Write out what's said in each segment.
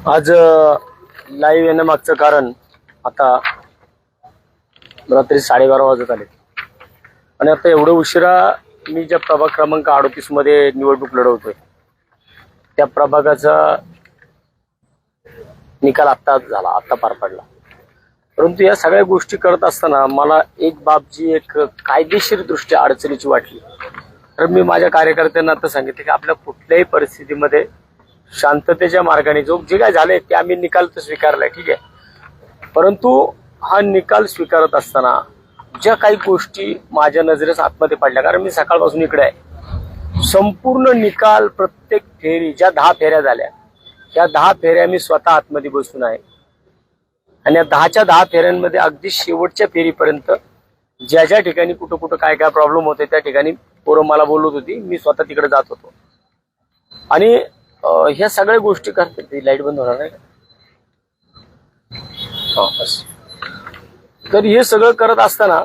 आज लाईव्ह येण्यामागचं कारण आता रात्री 12:30 वाजत आले आणि आता एवढं उशिरा मी ज्या प्रभाग क्रमांक 38 मध्ये निवडणूक लढवतोय त्या प्रभागाचा निकाल आत्ता पार पडला. परंतु या सगळ्या गोष्टी करत असताना मला एक बाब जी एक कायदेशीर दृष्ट्या अडचणीची वाटली. तर मी माझ्या कार्यकर्त्यांना आता सांगितले की आपल्या कुठल्याही परिस्थितीमध्ये शांततेच्या मार्गाने जे काय झालंय ते आम्ही निकाल तर स्वीकारलाय, ठीक आहे, परंतु हा निकाल स्वीकारत असताना ज्या काही गोष्टी माझ्या नजरेस आतमध्ये पडल्या, कारण मी सकाळपासून इकडे आहे, संपूर्ण निकाल प्रत्येक फेरी ज्या 10 फेऱ्या झाल्या त्या 10 फेऱ्या मी स्वतः आतमध्ये बसून आहे आणि या 10च्या 10 फेऱ्यांमध्ये अगदी शेवटच्या फेरीपर्यंत ज्या ज्या ठिकाणी कुठं कुठं काय काय प्रॉब्लेम होते त्या ठिकाणी पोरं मला बोलत होती, मी स्वतः तिकडे जात होतो आणि ह्या सगळ्या गोष्टी करते. ती लाईट बंद होणार नाही का? बस. तर हे सगळं करत असताना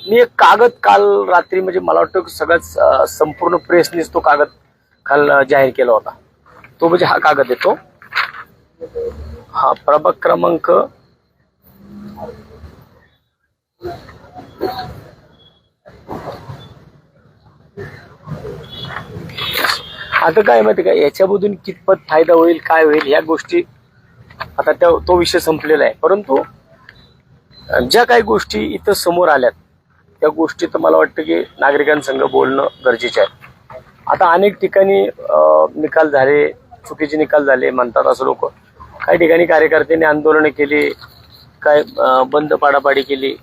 मी एक कागद काल रात्री, म्हणजे मला वाटतं सगळ्याच संपूर्ण प्रेसनेच तो कागद काल जाहीर केला होता. तो म्हणजे हा कागद येतो, हा प्रभाग क्रमांक आता काय माहिती का, याच्यामधून कितपत फायदा होईल काय होईल ह्या गोष्टी आता तो विषय संपलेला आहे. परंतु ज्या काही गोष्टी इथं समोर आल्यात त्या गोष्टी तर मला वाटतं की नागरिकांसंग बोलणं गरजेचे आहे. आता अनेक ठिकाणी निकाल झाले, चुकीचे निकाल झाले म्हणतात असं लोक, काही ठिकाणी कार्यकर्त्यांनी आंदोलनं केली, काय बंद पाडापाडी केली,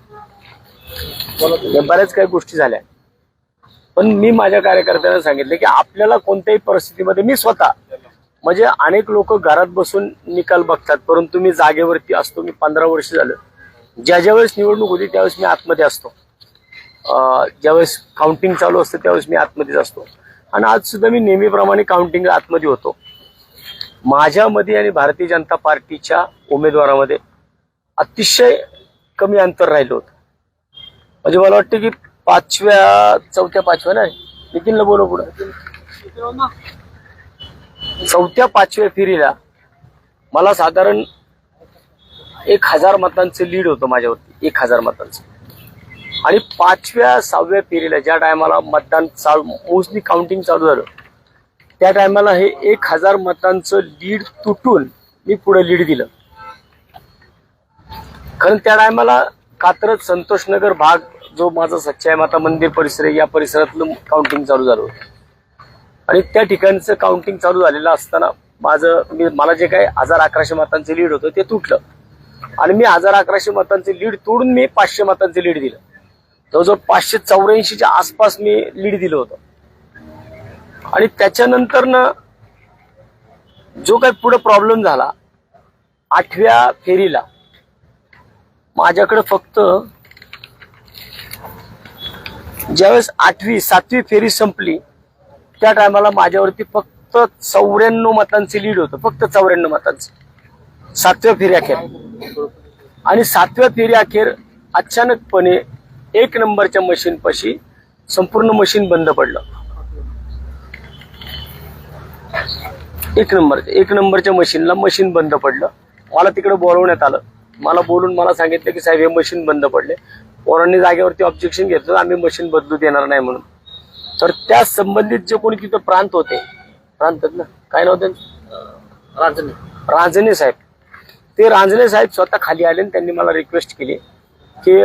बऱ्याच काही गोष्टी झाल्या. पण मी माझ्या कार्यकर्त्यांना सांगितले की आपल्याला कोणत्याही परिस्थितीमध्ये, मी स्वतः म्हणजे अनेक लोक घरात बसून निकाल बघतात, परंतु मी जागेवरती असतो. मी 15 वर्ष झालं, ज्या वेळेस निवडणूक होती त्यावेळेस मी आतमध्ये असतो, ज्यावेळेस काउंटिंग चालू असतं त्यावेळेस मी आतमध्येच असतो आणि आज सुद्धा मी नेहमीप्रमाणे काउंटिंग आतमध्ये होतो. माझ्यामध्ये आणि भारतीय जनता पार्टीच्या उमेदवारामध्ये अतिशय कमी अंतर राहिलं होतं. म्हणजे मला वाटतं की 4-5व्या नाही, नितीनला बोलव पुढे, 4-5व्या फेरीला मला साधारण 1000 मतांचं लीड होतं माझ्यावरती, 1000 मतांचं. आणि 5व्या-6व्या फेरीला ज्या टायमाला मतदान मोस्टली काउंटिंग चालू झालं त्या टायमाला हे 1000 मतांचं लीड तुटून मी पुढे लीड दिलं. कारण त्या टायमाला कात्रज संतोषनगर भाग जो माझा सच्चाई माता मंदिर परिसर आहे या परिसरातलं काउंटिंग चालू झालं होतं आणि त्या ठिकाणचं काउंटिंग चालू झालेलं असताना मला जे काही 1000-1100 मतांचे लीड होतं ते तुटलं आणि मी 1000-1100 मतांचे लीड तोडून मी 500 मतांचे लीड दिलं. जवळजवळ 584च्या आसपास मी लीड दिलं होतं. आणि त्याच्यानंतर ना जो काही पुढे प्रॉब्लेम झाला, 8व्या फेरीला माझ्याकडे फक्त ज्यावेळेस 7वी फेरी संपली त्या टायमाला माझ्यावरती फक्त 94 मतांचे लीड होतं, फक्त 94 मतांचं 7व्या फेरी अखेर. आणि 7व्या फेरी अखेर अचानकपणे 1 नंबरच्या मशीन पाशी संपूर्ण मशीन बंद पडलं. 1 नंबरच्या मशीनला मशीन बंद पडलं. मला तिकडे बोलवण्यात आलं, मला बोलून मला सांगितलं की साहेब हे मशीन बंद पडले. पोरांनी जागेवरती ऑब्जेक्शन घेतलं, आम्ही मशीन बदलू देणार नाही म्हणून. तर त्या संबंधित जे कोणी तिथं प्रांत होते, प्रांतात ना काय नाव त्यांचं, रांजणे साहेब, ते रांजणे साहेब स्वतः खाली आले आणि त्यांनी मला रिक्वेस्ट केली की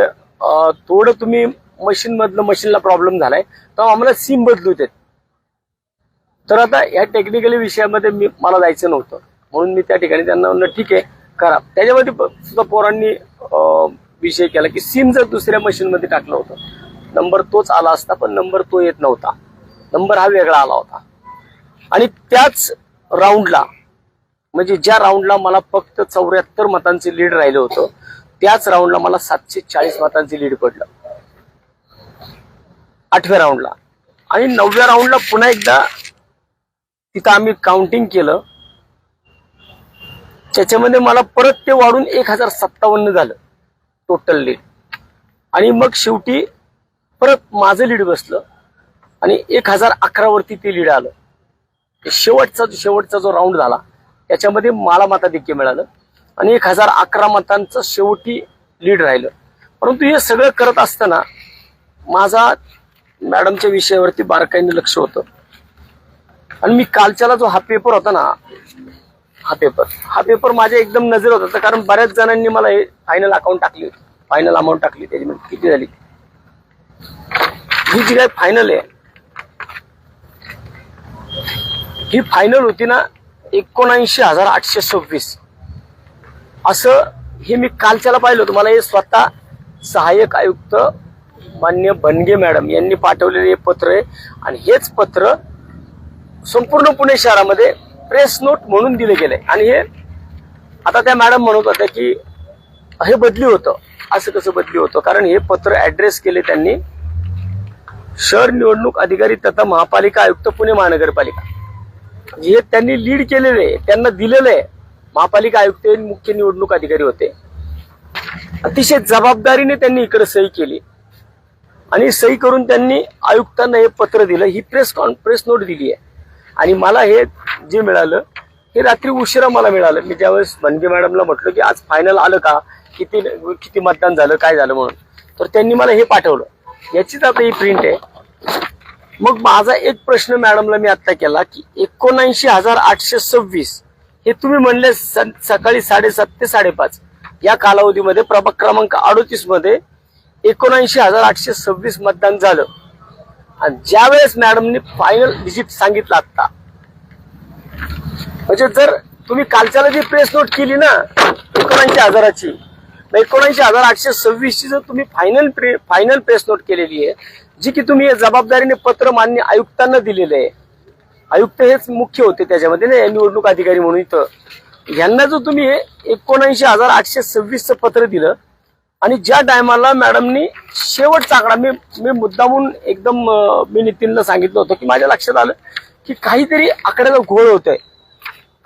थोडं तुम्ही मशीनला प्रॉब्लेम झालाय तर आम्हाला सिम बदलू देत. तर आता या टेक्निकली विषयामध्ये मला जायचं नव्हतं म्हणून मी त्या ठिकाणी त्यांना म्हणलं ठीक आहे करा. त्याच्यामध्ये सुद्धा पोरांनी विषय केला की सिम जर दुसऱ्या मशीनमध्ये टाकलं होतं नंबर तोच आला असता, पण नंबर तो येत नव्हता, नंबर हा वेगळा आला होता. आणि त्याच राऊंडला, म्हणजे ज्या राऊंडला मला फक्त 74 मतांचे लीड राहिलं होतं त्याच राऊंडला मला 740 मतांचे लीड पडलं 8व्या राऊंडला. आणि 9व्या राऊंडला पुन्हा एकदा तिथं आम्ही काउंटिंग केलं, त्याच्यामध्ये मला परत ते वाढून 1057 झालं टोटल लीड. आणि मग शेवटी परत माझं लीड बसलं आणि 1011 वरती ते लीड आलं. शेवटचा जो राऊंड झाला त्याच्यामध्ये मला मताधिक्य मिळालं आणि 1011 मतांचं शेवटी लीड राहिलं. परंतु हे सगळं करत असताना माझा मॅडमच्या विषयावरती बारकाईने लक्ष होतं आणि मी कालच्याला जो हा पेपर होता ना, हा पेपर माझ्या एकदम नजरेत होता. कारण बऱ्याच जणांनी मला हे फायनल अकाउंट टाकली होती, फायनल अमाऊंट टाकली. त्याची म्हणजे किती झाली, ही जी काय फायनल आहे ही फायनल होती ना 79,826 असं हे मी कालच्याला पाहिलं होतं. मला हे स्वतः सहाय्यक आयुक्त मान्य बनगे मॅडम यांनी पाठवलेले हे पत्र आहे आणि हेच पत्र संपूर्ण पुणे शहरामध्ये प्रेस नोट म्हणून दिले गेले. आणि हे आता त्या मॅडम म्हणत होत्या की हे बदली होतं. असं कसं बदली होतं, कारण हे पत्र ऍड्रेस केले त्यांनी शहर निवडणूक अधिकारी तथा महापालिका आयुक्त पुणे महानगरपालिका, हे त्यांनी लीड केलेले आहे, त्यांना दिलेलं आहे. महापालिका आयुक्त हे मुख्य निवडणूक अधिकारी होते. अतिशय जबाबदारीने त्यांनी इकडे सही केली आणि सही करून त्यांनी आयुक्तांना हे पत्र दिलं. ही प्रेस नोट दिली आहे आणि मला हे जे मिळालं हे रात्री उशिरा मला मिळालं. मी ज्यावेळेस बनगे मॅडमला म्हटलं की आज फायनल आलं का, किती मतदान झालं, काय झालं म्हणून, तर त्यांनी मला हे पाठवलं. याचीच आता ही प्रिंट आहे. मग माझा एक प्रश्न मॅडमला मी आता केला की 79,826 हे तुम्ही म्हणले सकाळी 7:30 ते 5:30 या कालावधीमध्ये प्रभाग क्रमांक 38 मध्ये 79,826 मतदान झालं. आणि ज्यावेळेस मॅडमने फायनल डिजिट सांगितलं आता, म्हणजे जर तुम्ही कालच्याला जी प्रेस नोट केली ना 79,000ची, 79,826 ची जर तुम्ही फायनल प्रेस नोट केलेली आहे, जी की तुम्ही जबाबदारीने पत्र मान्य आयुक्तांना दिलेलं आहे. आयुक्त हेच मुख्य होते त्याच्यामध्ये ना, निवडणूक अधिकारी म्हणून. इथं यांना जो तुम्ही 79,826 पत्र दिलं आणि ज्या टायमाला मॅडमनी शेवटचा आकडा मी मुद्दामून एकदम मी नितीनला सांगितलं होतं की माझ्या लक्षात आलं की काहीतरी आकड्याला घोळ होतोय.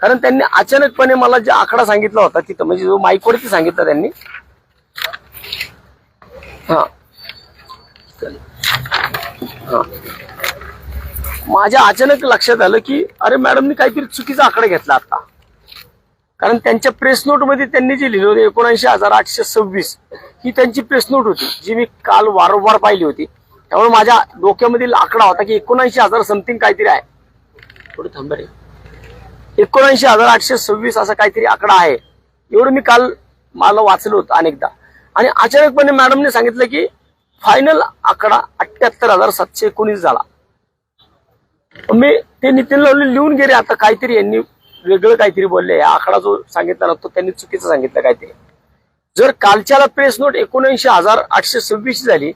कारण त्यांनी अचानकपणे मला जो आकडा सांगितला होता तिथं, म्हणजे जो माईकवरती सांगितला त्यांनी, माझ्या अचानक लक्षात आलं की अरे मॅडमनी काहीतरी चुकीचा आकडा घेतला आता. कारण त्यांच्या प्रेस नोट मध्ये त्यांनी जे लिहिलं होतं 79,826 ही त्यांची प्रेस नोट होती, जी मी काल वारंवार पाहिली होती. त्यामुळे माझ्या डोक्यामधील आकडा होता की 79,000 समथिंग काहीतरी आहे. थोडं थांब रे, 79,826 असा काहीतरी आकडा आहे, एवढं मी काल मला वाचलं होतं अनेकदा. आणि अचानकपणे मॅडमने सांगितलं की फायनल आकडा 78,719 झाला. मी ते नितीनला लिहून गेले. आता काहीतरी यांनी वेगळं काहीतरी बोलले, आकडा जो सांगितला ना तो त्यांनी चुकीचं सांगितलं काहीतरी. जर कालच्याला प्रेस नोट 79,826 झाली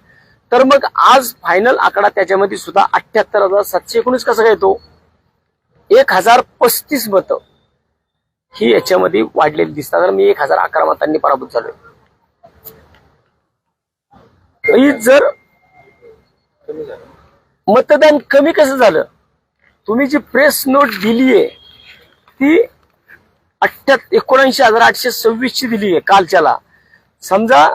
तर मग आज फायनल आकडा त्याच्यामध्ये सुद्धा 78,719 कसा काय येतो? 1,035 मतं ही याच्यामध्ये वाढलेली दिसतात. तर मी 1,011 मतांनी पराभूत झालोय. जर मतदान कमी कसं झालं? तुम्ही जी प्रेस नोट दिलीये ती 79,826 ची दिली आहे कालच्याला. समजा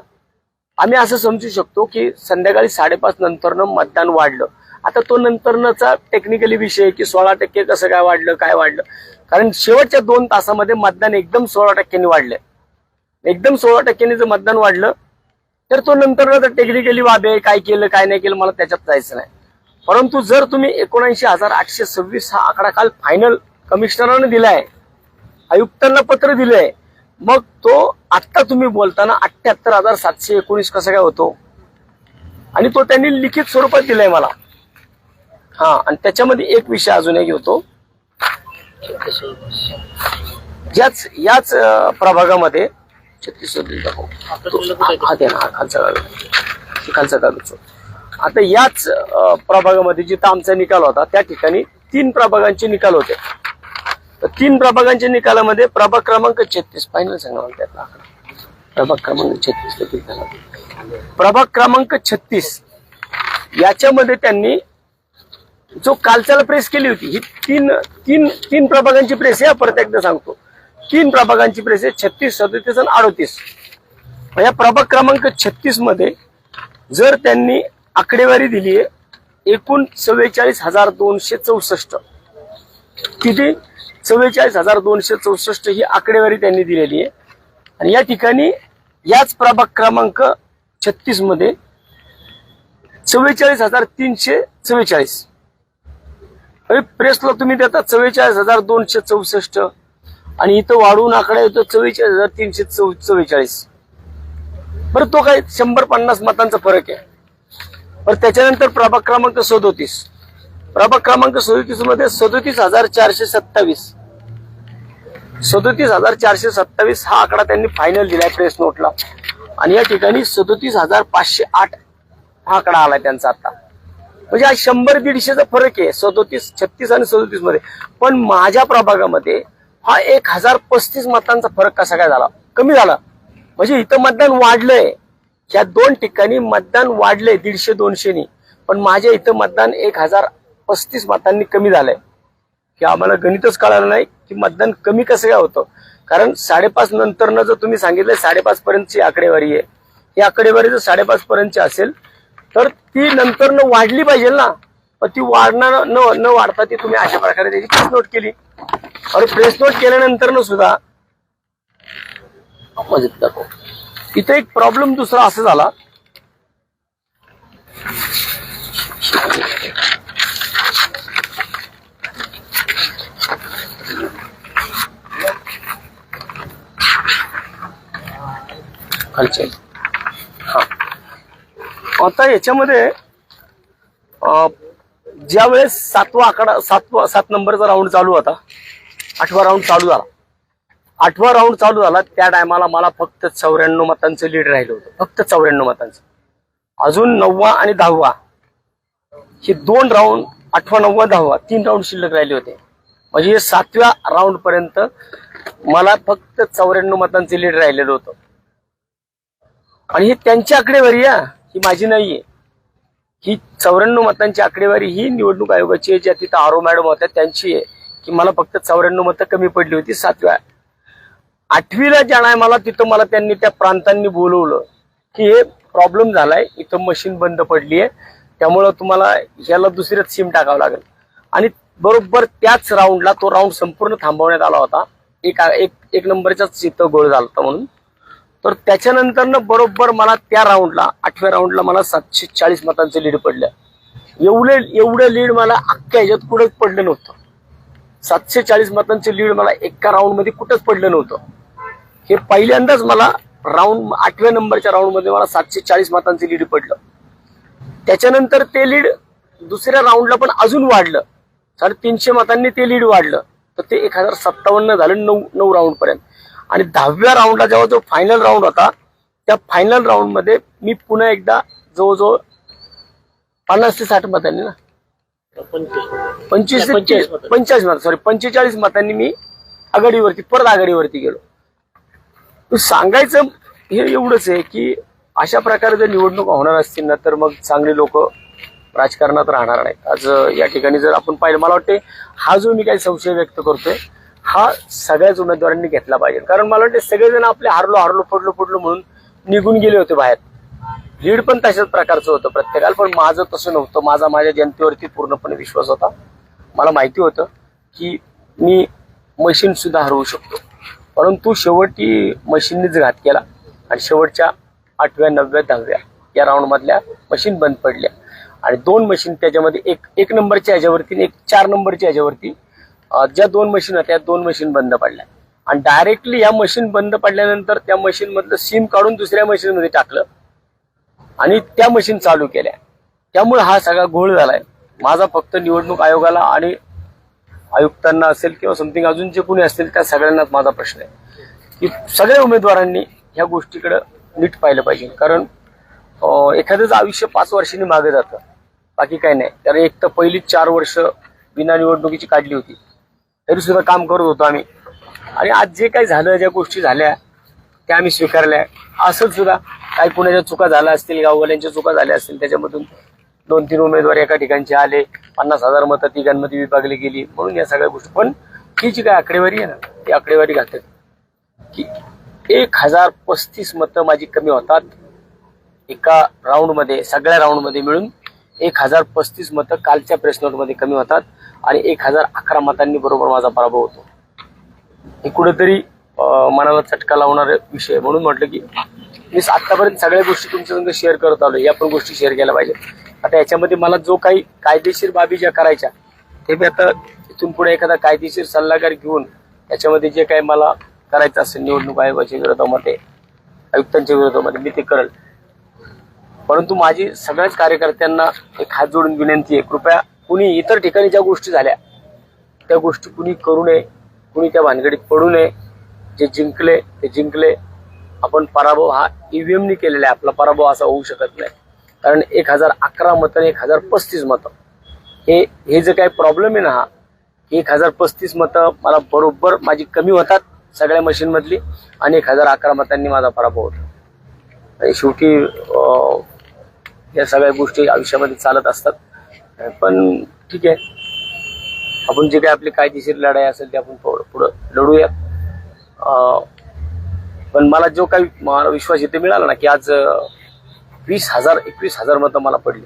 आम्ही असं समजू शकतो की संध्याकाळी 5:30 नंतरनं मतदान वाढलं. आता तो नंतरचा टेक्निकली विषय की 16% कसं काय वाढलं, काय वाढलं, कारण शेवटच्या 2 तासामध्ये मतदान एकदम 16% वाढलं. एकदम 16% जर मतदान वाढलं तर तो नंतर टेक्निकली बाब आहे, काय केलं काय नाही केलं मला त्याच्यात जायचं नाही. परंतु जर तुम्ही 79,826 हा आकडा काल फायनल कमिशनरांनी दिलाय, आयुक्तांना पत्र दिलंय, मग तो आता तुम्ही बोलताना 78,719 कसं काय होतो? आणि तो त्यांनी लिखित स्वरूपात दिलाय मला. आणि त्याच्यामध्ये एक विषय अजूनही होतो. याच प्रभागामध्ये 36 खालचा कागद. आता याच प्रभागामध्ये जिथं आमचा निकाल होता त्या ठिकाणी 3 प्रभागांचे निकाल होते. तर 3 प्रभागांच्या निकालामध्ये प्रभाग क्रमांक 36 फायनल सांगा मला त्यातला आकडा. प्रभाग क्रमांक 36 प्रभाग क्रमांक 36 याच्यामध्ये त्यांनी जो कालच्याला प्रेस केली होती ही तीन प्रभागांची प्रेस आहे. परत एकदा सांगतो, 3 प्रभागांची प्रेस आहे, 36, 37 आणि 38. या प्रभाग क्रमांक 36 मध्ये जर त्यांनी आकडेवारी दिली आहे एकूण 44,264 किती 44,264 ही आकडेवारी त्यांनी दिलेली आहे. आणि या ठिकाणी याच प्रभाग क्रमांक 36 मध्ये 44,344. प्रेसला तुम्ही देता 44,264 आणि इथं वाढवून आकडा येतो 44,344. बरं, तो काय 150 मतांचा फरक आहे. पण त्याच्यानंतर प्रभाग क्रमांक 37, प्रभाग क्रमांक 37 मध्ये 37,427, 37,427 हा आकडा त्यांनी फायनल दिलाय प्रेस नोटला. आणि या ठिकाणी 37,508 हा आकडा आलाय त्यांचा आता. म्हणजे हा 100-150चा फरक आहे 37, 36 आणि 37 मध्ये. पण माझ्या प्रभागामध्ये हा 1,035 मतांचा फरक कसा काय झाला, कमी झाला. म्हणजे इथं मतदान वाढलंय, या दोन ठिकाणी मतदान वाढलंय 150-200 पण माझ्या इथं मतदान 1,035 मतांनी कमी झालंय. की आम्हाला गणितच कळालं नाही की मतदान कमी कसं काय होतं. कारण 5:30 नंतर जर तुम्ही सांगितलं 5:30 पर्यंतची आकडेवारी आहे, ही आकडेवारी जर 5:30 पर्यंतची असेल तर ती नंतर वाढली पाहिजे ना. पण ती वाढणार न वाढता ती तुम्ही अशा प्रकारे त्याची प्रेस नोट केली. आणि प्रेस नोट केल्यानंतर सुद्धा इथे एक प्रॉब्लेम दुसरा असा झाला, हा आता याच्यामध्ये ज्या वेळेस 7 नंबरचा राऊंड चालू होता, 8वा राऊंड चालू झाला, 8वा राऊंड चालू झाला त्या टायमाला मला फक्त 94 मतांचं लीड राहिलं होतं, फक्त 94 मतांचं. अजून 9वा आणि 10वा हे 2 राऊंड, 8वा 9वा 10वा 3 राऊंड शिल्लक राहिले होते. म्हणजे 7व्या राऊंड पर्यंत मला फक्त 94 मतांचे लीड राहिलेलं होतं. आणि ही त्यांची आकडेवारी आहे, ही माझी नाहीये. ही 94 मतांची आकडेवारी ही निवडणूक आयोगाची आहे, ज्या तिथं आरो मॅडम होत्या त्यांची आहे की मला फक्त 94 मतं कमी पडली होती 7व्या. 8वीला ज्या टायमाला तिथं मला त्यांनी त्या प्रांतांनी बोलवलं की हे प्रॉब्लेम झालाय, इथं मशीन बंद पडली आहे, त्यामुळं तुम्हाला ह्याला दुसऱ्याच सिम टाकावं लागेल. आणि बरोबर त्याच राऊंडला तो राऊंड संपूर्ण थांबवण्यात आला होता, एक नंबरचाच इथं गोळ झाला होता म्हणून. तर त्याच्यानंतर बरोबर मला त्या राऊंडला 8व्या राऊंडला मला 740 मतांचं लीड पडलं. एवढं लीड मला अख्ख्या ह्याच्यात कुठंच पडलं नव्हतं. 740 मतांचं लीड मला एका राऊंड मध्ये कुठंच पडलं नव्हतं. हे पहिल्यांदाच मला राऊंड 8व्या नंबरच्या राऊंड मध्ये मला 740 मतांचं लीड पडलं. त्याच्यानंतर ते लीड दुसऱ्या राऊंडला पण अजून वाढलं, 350 मतांनी ते लीड वाढलं, तर ते 1057 झालं 9 राऊंड पर्यंत. आणि 10व्या राऊंडला जेव्हा जो फायनल राऊंड होता, त्या फायनल राऊंड मध्ये मी पुन्हा एकदा जवळजवळ 50 ते 60 मतांनी ना 45 मतांनी मी परत आघाडीवरती गेलो. सांगायचं हे एवढंच आहे की अशा प्रकारे जर निवडणूक होणार असतील ना तर मग चांगली लोक राजकारणात राहणार नाहीत. आज या ठिकाणी जर आपण पाहिलं, मला वाटते हा जो मी काही संशय व्यक्त करतोय हा सगळ्याच उमेदवारांनी घेतला पाहिजे. कारण मला वाटते सगळेजण आपले हारलो पडलो म्हणून निघून गेले होते बाहेर. लीड पण तशाच प्रकारचं होतं प्रत्येकाला, पण माझं तसं नव्हतं. माझ्या जनतेवरती पूर्णपणे विश्वास होता. मला माहिती होतं की मी मशीन सुद्धा हरवू शकतो. परंतु शेवटी मशीननीच घात केला आणि शेवटच्या 8व्या 9व्या 10व्या या राऊंड मधल्या मशीन बंद पडल्या. आणि 2 मशीन त्याच्यामध्ये एक नंबरच्या ह्याच्यावरती आणि एक 4 नंबरच्या ह्याच्यावरती ज्या 2 मशीन होत्या त्या 2 मशीन बंद पडल्या. आणि डायरेक्टली या मशीन बंद पडल्यानंतर त्या मशीन मधलं सिम काढून दुसऱ्या मशीन मध्ये टाकलं आणि त्या मशीन चालू केल्या. त्यामुळे हा सगळा घोळ झालाय. माझा फक्त निवडणूक आयोगाला आणि आयुक्तांना असेल किंवा समथिंग अजून जे कोणी असतील त्या सगळ्यांनाच माझा प्रश्न आहे की सगळ्या उमेदवारांनी ह्या गोष्टीकडे नीट पाहिलं पाहिजे. कारण एखाद्याचं आयुष्य 5 वर्षांनी मागे जातं, बाकी काही नाही. कारण एक तर पहिली 4 वर्ष बिना निवडणुकीची काढली होती, तरी सुद्धा काम करत होतो आम्ही. आणि आज जे काही झालं, ज्या गोष्टी झाल्या त्या आम्ही स्वीकारल्या. असंच सुद्धा काही कुणाच्या चुका झाल्या असतील, गाववाल्यांच्या चुका झाल्या असतील, त्याच्यामधून 2-3 उमेदवार एका ठिकाणचे आले, 50,000 मतं तिघांमध्ये विभागली गेली, म्हणून या सगळ्या गोष्टी. पण ही जी काय आकडेवारी आहे ना, ती आकडेवारी घातक की 1035 मतं माझी कमी होतात एका राऊंडमध्ये. सगळ्या राऊंडमध्ये मिळून 1035 मतं कालच्या प्रेस नोटमध्ये कमी होतात आणि 1011 मतांनी बरोबर माझा पराभव होतो. हे कुठेतरी मनाला चटका लावणारा विषय. म्हणून म्हटलं की मी आतापर्यंत सगळ्या गोष्टी तुमच्या संग शेअर करत आलो, या पण गोष्टी शेअर केल्या पाहिजे. आता याच्यामध्ये मला जो काही कायदेशीर बाबी ज्या करायच्या ते मी आता इथून पुढे एखादा कायदेशीर सल्लागार घेऊन त्याच्यामध्ये जे काही मला करायचं असेल निवडणूक आयोगाच्या विरोधामध्ये, आयुक्तांच्या विरोधामध्ये मी ते करेल. परंतु माझी सगळ्याच कार्यकर्त्यांना एक हात जोडून विनंती आहे, कृपया कुणी इतर ठिकाणी ज्या गोष्टी झाल्या त्या गोष्टी कुणी करू नये, कुणी त्या भानगडीत पडू नये. जे जिंकले ते जिंकले. आपण पराभव हा ईव्हीएमनी केलेला आहे, आपला पराभव असा होऊ शकत नाही. कारण 1011 मतं आणि 1035 मतं हे जे काही प्रॉब्लेम आहे ना, हा 1035 मतं मला बरोबर माझी कमी होतात सगळ्या मशीनमधली आणि 1011 मतांनी माझा पराभव होतो. आणि शेवटी या सगळ्या गोष्टी आयुष्यामध्ये चालत असतात. पण ठीक आहे, आपण जे काही आपली कायदेशीर लढाई असेल ते आपण पुढं लढूयात. पण मला जो काही मला विश्वास इथे मिळाला ना की आज 20,000-21,000 मतं मला पडली.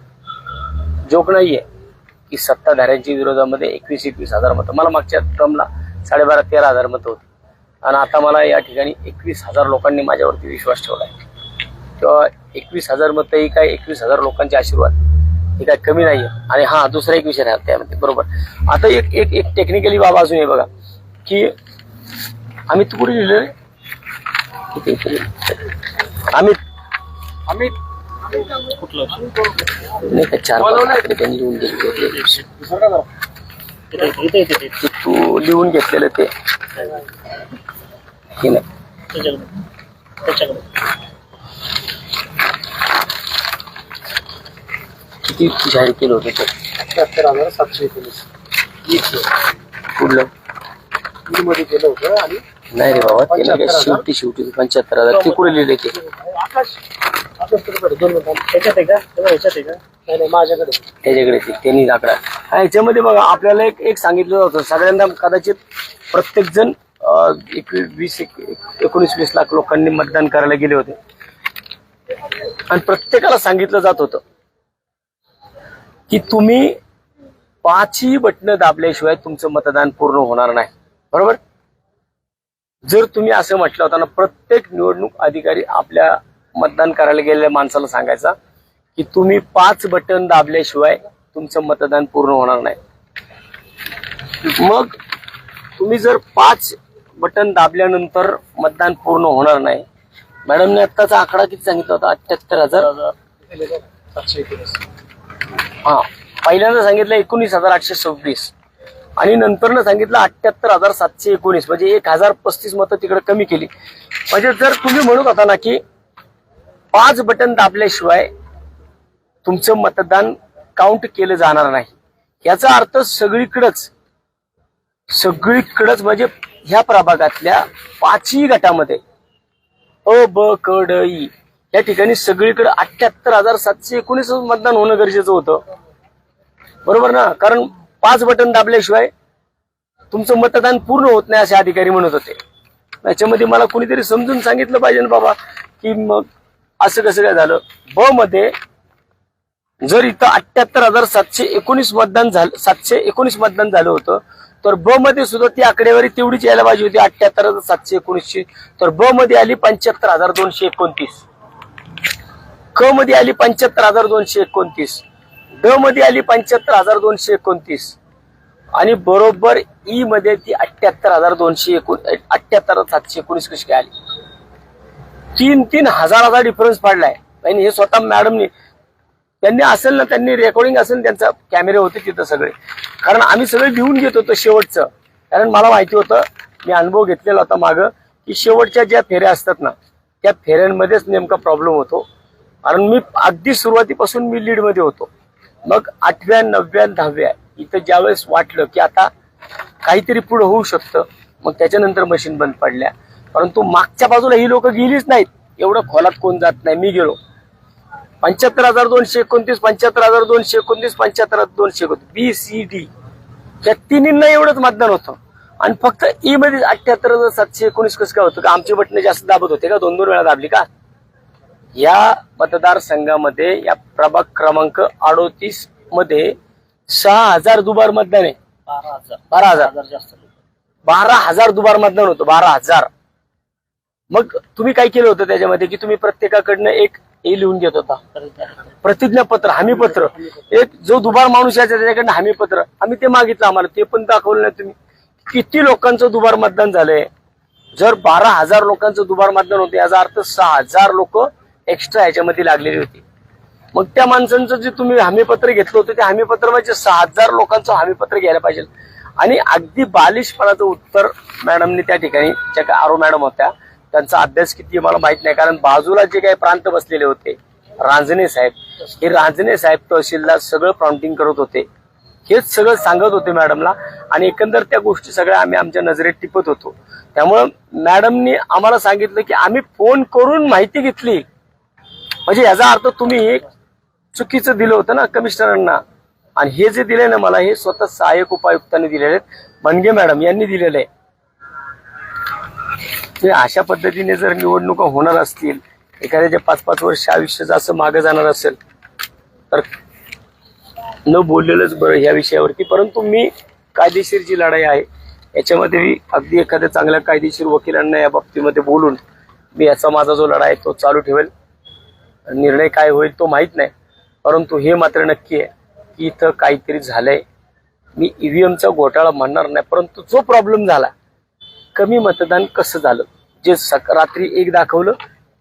जोक नाहीये की सत्ताधाऱ्यांच्या विरोधामध्ये 21,000 मतं. मला मागच्या टर्मला 12,500-13,000 मतं होती आणि आता मला या ठिकाणी 21,000 लोकांनी माझ्यावरती विश्वास ठेवला आहे. तेव्हा 21,000 मतं ही काय 21,000 लोकांचे आशीर्वाद हे काय कमी नाहीये. आणि हा दुसरा एक विषय राहतो त्यामध्ये बरोबर. आता एक टेक्निकली बाबा अजून आहे बघा की आम्ही तू कुठे लिहिलं आम्ही कुठलं नाही का 4 त्यांनी लिहून घेतले तू लिहून घेतलेलं ते नाही किती जाहीर केलं होतं ते 77,719 पुढलं मध्ये केलं होतं. आणि नाही रे बाबा ते नाही का शेवटी 75,000 ते कुठे लिहिले ते त्याच्यात आहे का ह्याच्यात आहे का नाही माझ्याकडे त्याच्याकडे ते त्यांनी आकडा ह्याच्यामध्ये बघा आपल्याला एक सांगितलं होतं सगळ्यांना कदाचित प्रत्येक जण 19-20 लाख लोकांनी मतदान करायला गेले होते आणि प्रत्येकाला सांगितलं जात होतं की तुम्ही 5ही बटणं दाबल्याशिवाय तुमचं मतदान पूर्ण होणार नाही. बरोबर. जर तुम्ही असं म्हटलं होतं ना, प्रत्येक निवडणूक अधिकारी आपल्या मतदान करायला गेलेल्या माणसाला सांगायचा की तुम्ही 5 बटन दाबल्याशिवाय तुमचं मतदान पूर्ण होणार नाही. मग तुम्ही जर 5 बटन दाबल्यानंतर मतदान पूर्ण होणार नाही, मॅडमने आत्ताचा आकडा किती सांगितला होता? 78,719. हा, पहिल्यांदा सांगितलं 19,826 आणि नंतर सांगितलं 78,719 म्हणजे 1,035 मतं तिकडे कमी केली. म्हणजे जर तुम्ही म्हणत होता ना की 5 बटन दाबल्याशिवाय तुमचं मतदान काउंट केलं जाणार नाही, याचा अर्थ सगळीकडेच म्हणजे ह्या प्रभागातल्या 5ही गटामध्ये अ ब क ड ई या ठिकाणी सगळीकडे 78,719 मतदान होणं गरजेचं होतं. बरोबर ना. कारण 5 बटन दाबल्याशिवाय तुमचं मतदान पूर्ण होत नाही असे अधिकारी म्हणत होते. याच्यामध्ये मला कोणीतरी समजून सांगितलं पाहिजे ना बाबा की मग असं कसं काय झालं. ब मध्ये जर इथं 78,719 मतदान झालं, 719 मतदान झालं होतं, तर ब मध्ये सुद्धा ती आकडेवारी तेवढीच यायला पाहिजे होती 78,719ची. तर ब मध्ये आली 75,229, क मध्ये आली 75,229, ड मध्ये आली 75,229 आणि बरोबर ई मध्ये ती 78,719 कशी काय आली. 3 हजाराचा डिफरन्स पडलाय. आणि हे स्वतः मॅडमनी त्यांनी असेल ना, त्यांनी रेकॉर्डिंग असेल, त्यांचा कॅमेरे होते तिथं सगळे. कारण आम्ही सगळे लिहून घेत होतो शेवटचं. कारण मला माहिती होतं, मी अनुभव घेतलेला होता मागं, की शेवटच्या ज्या फेऱ्या असतात ना त्या फेऱ्यांमध्येच नेमका प्रॉब्लेम होतो. कारण मी अगदी सुरुवातीपासून मी लीडमध्ये होतो. मग 8व्या 9व्या 10व्या इथं ज्यावेळेस वाटलं की आता काहीतरी पुढे होऊ शकतं, मग त्याच्यानंतर मशीन बंद पडल्या. परंतु मागच्या बाजूला ही लोक गेलीच नाहीत. एवढं खोलात कोण जात नाही. मी गेलो. 75,229, 75,229, 75,229 BCD या तिन्हींना एवढंच मतदान होतं. आणि फक्त ई मध्ये 78,719 कसं काय होतं का? आमची बटणं जास्त दाबत होते का? 2-2 वेळा दाबली का? या मतदारसंघामध्ये या प्रभाग क्रमांक 38 मध्ये 6,000 दुबार मतदान आहे. 12,000 जास्त. 12,000 दुबार मतदान होतं, 12,000. मग तुम्ही काय केलं होतं त्याच्यामध्ये की तुम्ही प्रत्येकाकडनं एक लिहून घेत होता, प्रतिज्ञापत्र, हमीपत्र. एक जो दुबार माणूस यायचा त्याच्याकडनं हमीपत्र आम्ही ते मागितलं, आम्हाला ते पण दाखवलं नाही तुम्ही. किती लोकांचं दुबार मतदान झालंय? जर 12,000 लोकांचं दुबार मतदान होतं याचा अर्थ 6,000 लोक एक्स्ट्रा याच्यामध्ये लागलेली होती. मग त्या माणसांचं जे तुम्ही हमीपत्र घेतलं होतं त्या हमीपत्र म्हणजे 6,000 लोकांचं हमीपत्र घ्यायला पाहिजे. आणि अगदी बालिशपणाचं उत्तर मॅडमनी त्या ठिकाणी, ज्या आरो मॅडम होत्या त्यांचा अभ्यास किती मला माहित नाही, कारण बाजूला जे काही प्रांत बसलेले होते रांजणे साहेब, हे रांजणे साहेब तहसीलदार सगळं प्राउंटिंग करत होते, हेच सगळं सांगत होते मॅडमला. आणि एकंदर त्या गोष्टी सगळ्या आम्ही आमच्या नजरेत टिपत होतो. त्यामुळं मॅडमनी आम्हाला सांगितलं की आम्ही फोन करून माहिती घेतली, म्हणजे याचा अर्थ तुम्ही चुकीचं दिलं होतं ना कमिशनरांना. आणि हे जे दिले ना मला, हे स्वतः सहाय्यक उपायुक्तांनी दिलेले आहेत, मनगे मॅडम यांनी दिलेलं आहे. अशा पद्धतीने जर निवडणुका होणार असतील, एखाद्याच्या 5-5 वर्ष आयुष्याचं असं मागे जाणार असेल तर न बोललेलंच बरं ह्या विषयावरती. परंतु मी कायदेशीर जी लढाई आहे याच्यामध्ये अगदी एखाद्या चांगल्या कायदेशीर वकिलांना या बाबतीमध्ये बोलून मी याचा माझा जो लढा आहे तो चालू ठेवेल. निर्णय काय होईल तो माहित नाही, परंतु हे मात्र नक्की आहे की इथं काहीतरी झालंय. मी ईव्हीएमचा घोटाळा म्हणणार नाही, परंतु जो प्रॉब्लेम झाला, कमी मतदान कसं झालं, जे रात्री 1 दाखवलं,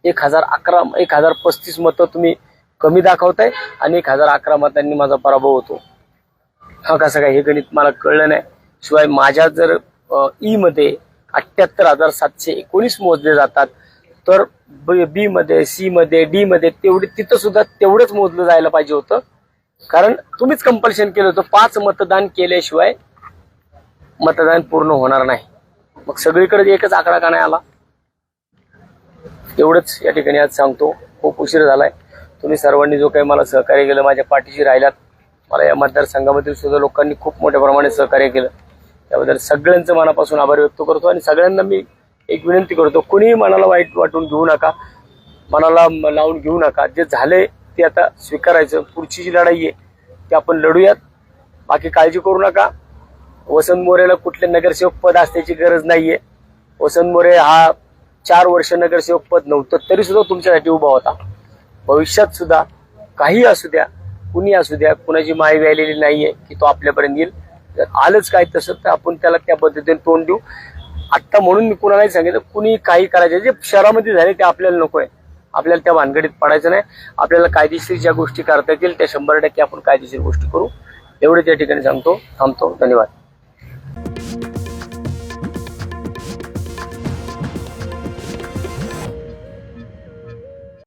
1035 मतं तुम्ही कमी दाखवताय आणि 1011 मतांनी माझा पराभव होतो. हा कसं काय, हे गणित मला कळलं नाही. शिवाय माझ्या जर ई मध्ये 78,719 मोजले जातात, तर बी मध्ये, सी मध्ये, डी मध्ये तेवढे तिथं सुद्धा तेवढंच मोजलं जायला पाहिजे होतं, कारण तुम्हीच कंपल्शन केलं होतं 5 मतदान केल्याशिवाय मतदान पूर्ण होणार नाही. मग सगळीकडे एकच आकडा का नाही आला? एवढंच या ठिकाणी आज सांगतो. खूप उशीर झालाय. तुम्ही सर्वांनी जो काही मला सहकार्य केलं, माझ्या पाठीशी राहिलात, मला या मतदारसंघामधील सुद्धा लोकांनी खूप मोठ्या प्रमाणात सहकार्य केलं, त्याबद्दल सगळ्यांचं मनापासून आभार व्यक्त करतो. आणि सगळ्यांना मी एक विनंती करतो, कोणीही मनाला वाईट वाटून घेऊ नका, मनाला लावून घेऊ नका. जे झाले ते आता स्वीकारायचं. पुढची जी लढाई आहे ती आपण लढूयात. बाकी काळजी करू नका. वसंत मोरेला कुठले नगरसेवक पद असण्याची गरज नाहीये. वसंत मोरे हा 4 वर्ष नगरसेवक पद नव्हतं तरी सुद्धा तुमच्यासाठी उभा होता. भविष्यात सुद्धा काही असू द्या, कुणी असू द्या, कुणाची माय व्यालेली नाहीये की तो आपल्यापर्यंत येईल. जर आलंच काय तसं तर आपण त्याला त्या पद्धतीने तोंड देऊ. आत्ता म्हणून मी कुणालाही सांगितलं, कुणी काही करायचं, जे शहरामध्ये झाले ते आपल्याला नकोय. आपल्याला त्या भानगडीत पडायचं नाही. आपल्याला कायदेशीर ज्या गोष्टी करता येतील त्या 100% आपण कायदेशीर गोष्टी करू. एवढे त्या ठिकाणी सांगतो. थांबतो. धन्यवाद.